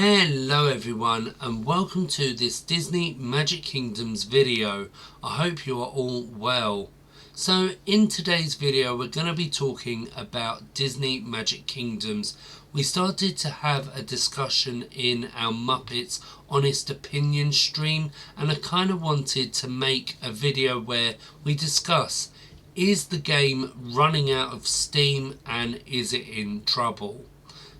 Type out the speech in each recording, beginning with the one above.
Hello everyone and welcome to this Disney Magic Kingdoms video. I hope you are all well. So in today's video we're going to be talking about Disney Magic Kingdoms. We started to have a discussion in our Muppets Honest Opinion stream, and I kind of wanted to make a video where we discuss, is the game running out of steam and is it in trouble?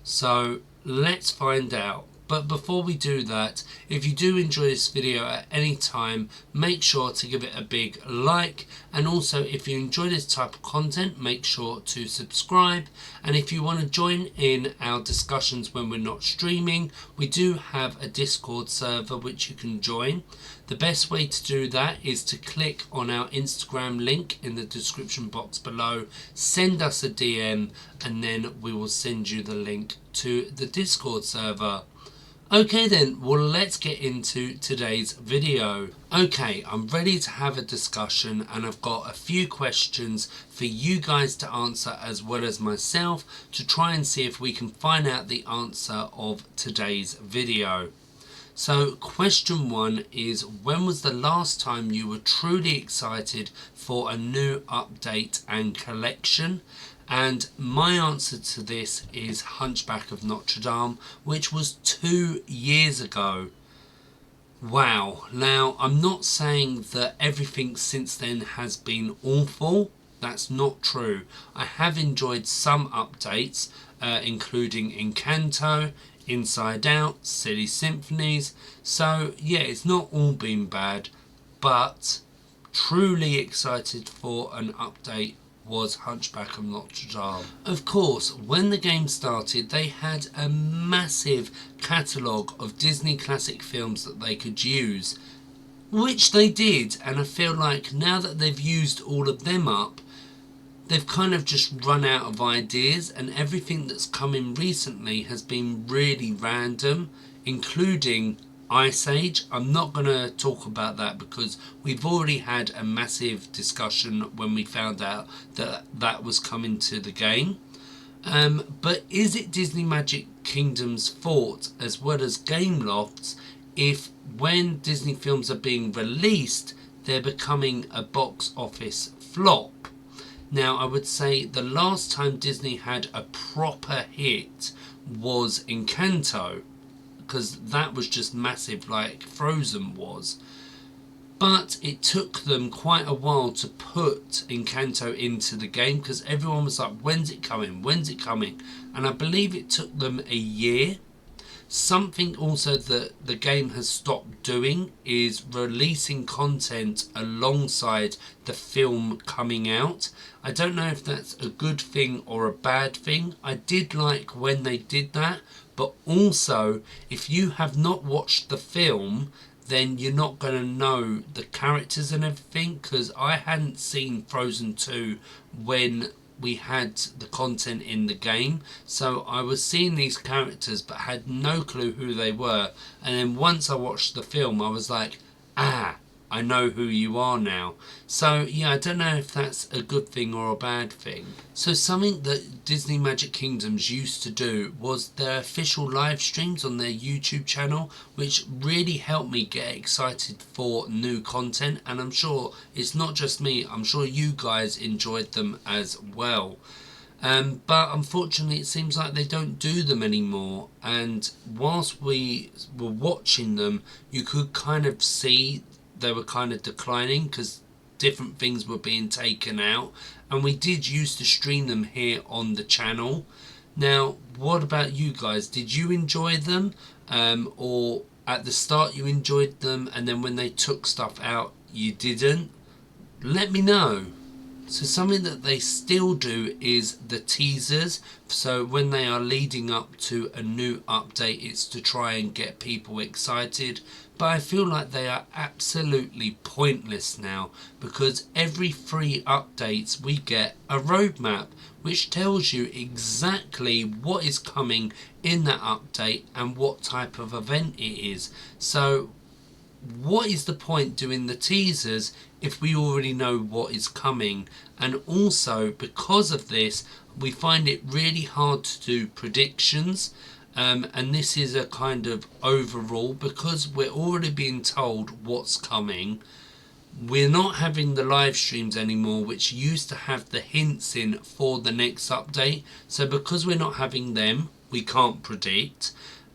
So let's find out. But before we do that, if you do enjoy this video at any time, make sure to give it a big like, and also if you enjoy this type of content, make sure to subscribe. And if you want to join in our discussions when we're not streaming, we do have a Discord server which you can join. The best way to do that is to click on our Instagram link in the description box below, send us a DM, and then we will send you the link to the Discord server. Okay then, well let's get into today's video. Okay, I'm ready to have a discussion and I've got a few questions for you guys to answer as well as myself to try and see if we can find out the answer of today's video. So question one is, when was the last time you were truly excited for a new update and collection? And my answer to this is Hunchback of Notre Dame, which was 2 years ago. Wow. Now, I'm not saying that everything since then has been awful. That's not true. I have enjoyed some updates, including Encanto, Inside Out, Silly Symphonies. So, yeah, it's not all been bad, but truly excited for an update was Hunchback of Notre Dame. Of course, when the game started, they had a massive catalogue of Disney classic films that they could use, which they did, and I feel like now that they've used all of them up, they've kind of just run out of ideas, and everything that's come in recently has been really random, including Ice Age. I'm not going to talk about that because we've already had a massive discussion when we found out that that was coming to the game. But is it Disney Magic Kingdom's fault as well as Gameloft's if when Disney films are being released they're becoming a box office flop? Now I would say the last time Disney had a proper hit was Encanto, because that was just massive like Frozen was. But it took them quite a while to put Encanto into the game because everyone was like, when's it coming? When's it coming? And I believe it took them a year. Something also that the game has stopped doing is releasing content alongside the film coming out. I don't know if that's a good thing or a bad thing. I did like when they did that, but also if you have not watched the film, then you're not going to know the characters and everything, because I hadn't seen Frozen 2 when we had the content in the game, so I was seeing these characters but had no clue who they were, and then once I watched the film I was like, I know who you are now. So yeah, I don't know if that's a good thing or a bad thing. So something that Disney Magic Kingdoms used to do was their official live streams on their YouTube channel, which really helped me get excited for new content, and I'm sure it's not just me, I'm sure you guys enjoyed them as well. But unfortunately it seems like they don't do them anymore, and whilst we were watching them you could kind of see they were kind of declining because different things were being taken out, and we did used to stream them here on the channel. Now what about you guys? Did you enjoy them, or at the start you enjoyed them and then when they took stuff out you didn't? Let me know. So something that they still do is the teasers. So when they are leading up to a new update, it's to try and get people excited. But I feel like they are absolutely pointless now, because every 3 updates we get a roadmap which tells you exactly what is coming in that update and what type of event it is. So what is the point doing the teasers if we already know what is coming? And also because of this we find it really hard to do predictions, And this is a kind of overall, because we're already being told what's coming. We're not having the live streams anymore, which used to have the hints in for the next update. So because we're not having them, we can't predict.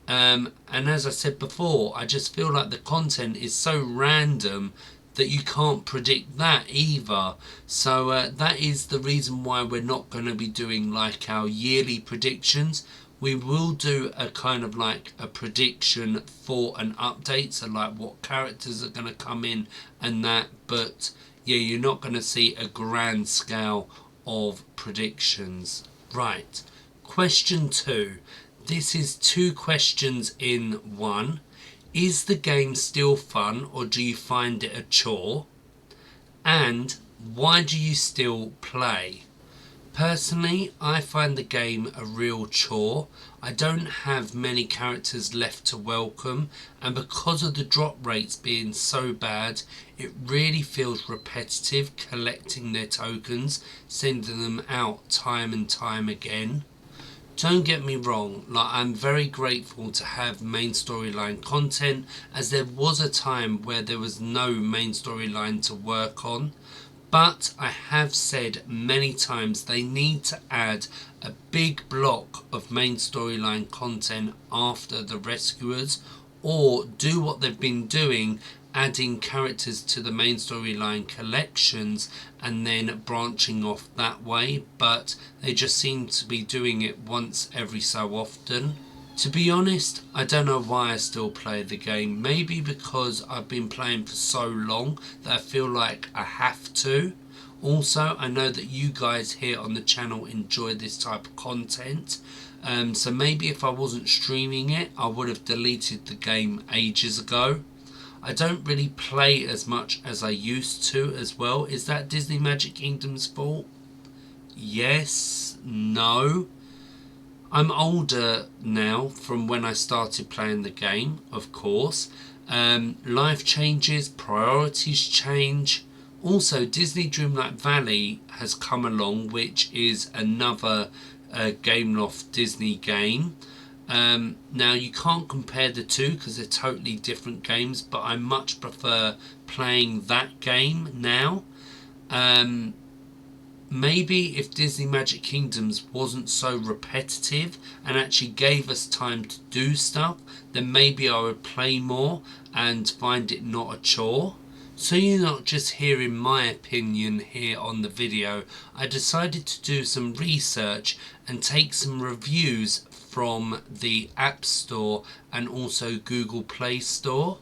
And as I said before, I just feel like the content is so random that you can't predict that either. So that is the reason why we're not going to be doing like our yearly predictions. We will do a kind of like a prediction for an update, so like what characters are going to come in and that, but yeah, you're not going to see a grand scale of predictions. Right, question 2. This is 2 questions in one. Is the game still fun, or do you find it a chore? And why do you still play? Personally, I find the game a real chore. I don't have many characters left to welcome, and because of the drop rates being so bad, it really feels repetitive collecting their tokens, sending them out time and time again. Don't get me wrong, like, I'm very grateful to have main storyline content, as there was a time where there was no main storyline to work on. But I have said many times they need to add a big block of main storyline content after the Rescuers, or do what they've been doing, adding characters to the main storyline collections and then branching off that way, but they just seem to be doing it once every so often. To be honest, I don't know why I still play the game. Maybe because I've been playing for so long that I feel like I have to. Also, I know that you guys here on the channel enjoy this type of content. So maybe if I wasn't streaming it, I would have deleted the game ages ago. I don't really play as much as I used to as well. Is that Disney Magic Kingdom's fault? Yes, no. I'm older now from when I started playing the game, of course. Life changes, priorities change. Also, Disney Dreamlight Valley has come along, which is another Gameloft Disney game. Now, you can't compare the two because they're totally different games, but I much prefer playing that game now. Maybe if Disney Magic Kingdoms wasn't so repetitive and actually gave us time to do stuff, then maybe I would play more and find it not a chore. So you're not just hearing my opinion here on the video. I decided to do some research and take some reviews from the App Store and also Google Play Store.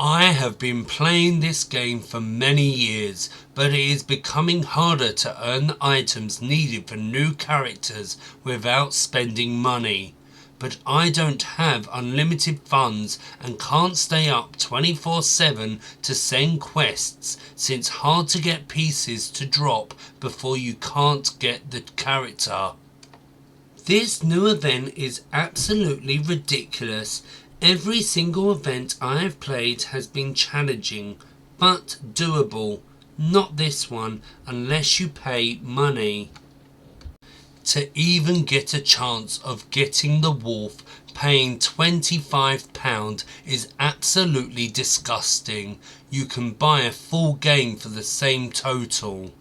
I have been playing this game for many years, but it is becoming harder to earn the items needed for new characters without spending money. But I don't have unlimited funds and can't stay up 24/7 to send quests, since hard to get pieces to drop before you can't get the character. This new event is absolutely ridiculous. Every single event I have played has been challenging, but doable. Not this one, unless you pay money. To even get a chance of getting the wolf, paying £25 is absolutely disgusting. You can buy a full game for the same total.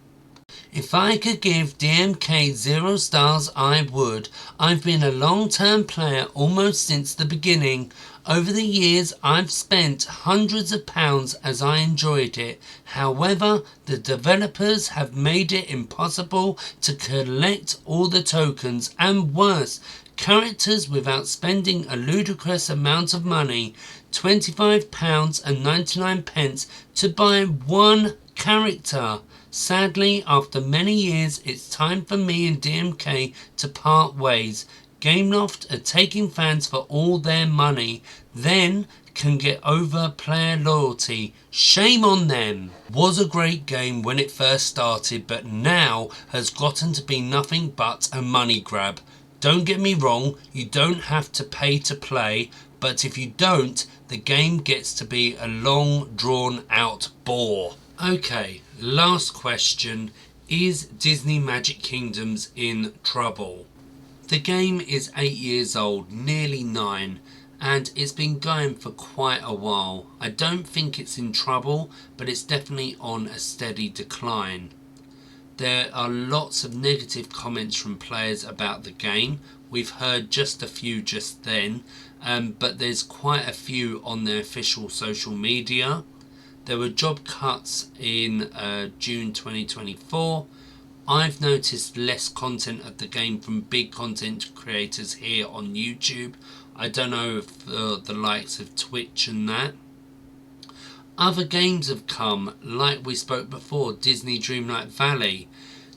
If I could give DMK 0 stars, I would. I've been a long-term player almost since the beginning. Over the years, I've spent hundreds of pounds as I enjoyed it. However, the developers have made it impossible to collect all the tokens, and worse, characters without spending a ludicrous amount of money, £25.99 to buy one character. Sadly, after many years, it's time for me and DMK to part ways. Gameloft are taking fans for all their money, then can get over player loyalty. Shame on them. Was a great game when it first started, but now has gotten to be nothing but a money grab. Don't get me wrong, you don't have to pay to play, but if you don't, the game gets to be a long drawn out bore. Okay, last question. Is Disney Magic Kingdoms in trouble? The game is 8 years old, nearly 9, and it's been going for quite a while. I don't think it's in trouble, but it's definitely on a steady decline. There are lots of negative comments from players about the game. We've heard just a few just then, but there's quite a few on their official social media. There were job cuts in June 2024. I've noticed less content of the game from big content creators here on YouTube. I don't know if the likes of Twitch and that. Other games have come, like we spoke before, Disney Dreamlight Valley.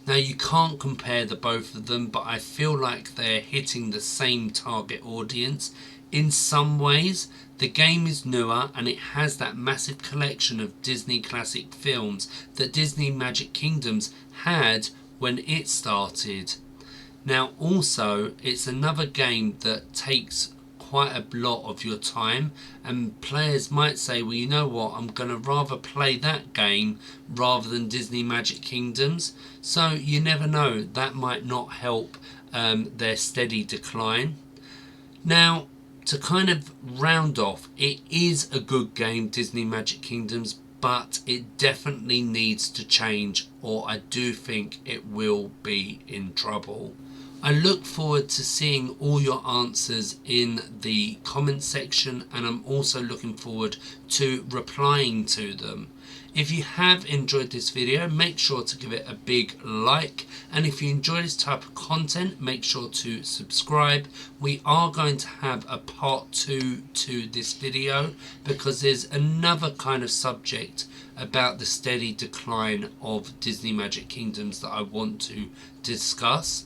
Now you can't compare the both of them, but I feel like they're hitting the same target audience. In some ways, the game is newer and it has that massive collection of Disney classic films that Disney Magic Kingdoms had when it started. Now also, it's another game that takes quite a lot of your time, and players might say, well, you know what, I'm going to rather play that game rather than Disney Magic Kingdoms. So you never know, that might not help their steady decline. Now, to kind of round off, it is a good game, Disney Magic Kingdoms, but it definitely needs to change, or I do think it will be in trouble. I look forward to seeing all your answers in the comment section, and I'm also looking forward to replying to them. If you have enjoyed this video, make sure to give it a big like, and if you enjoy this type of content, make sure to subscribe. We are going to have a part 2 to this video because there's another kind of subject about the steady decline of Disney Magic Kingdoms that I want to discuss.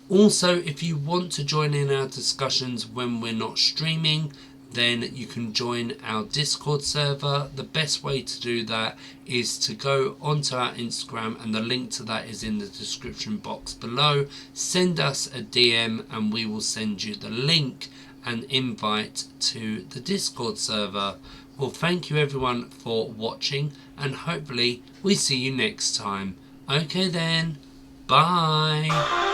Also, if you want to join in our discussions when we're not streaming, then you can join our Discord server. The best way to do that is to go onto our Instagram, and the link to that is in the description box below. Send us a DM and we will send you the link and invite to the Discord server. Well, thank you everyone for watching, and hopefully we see you next time. Okay then, bye.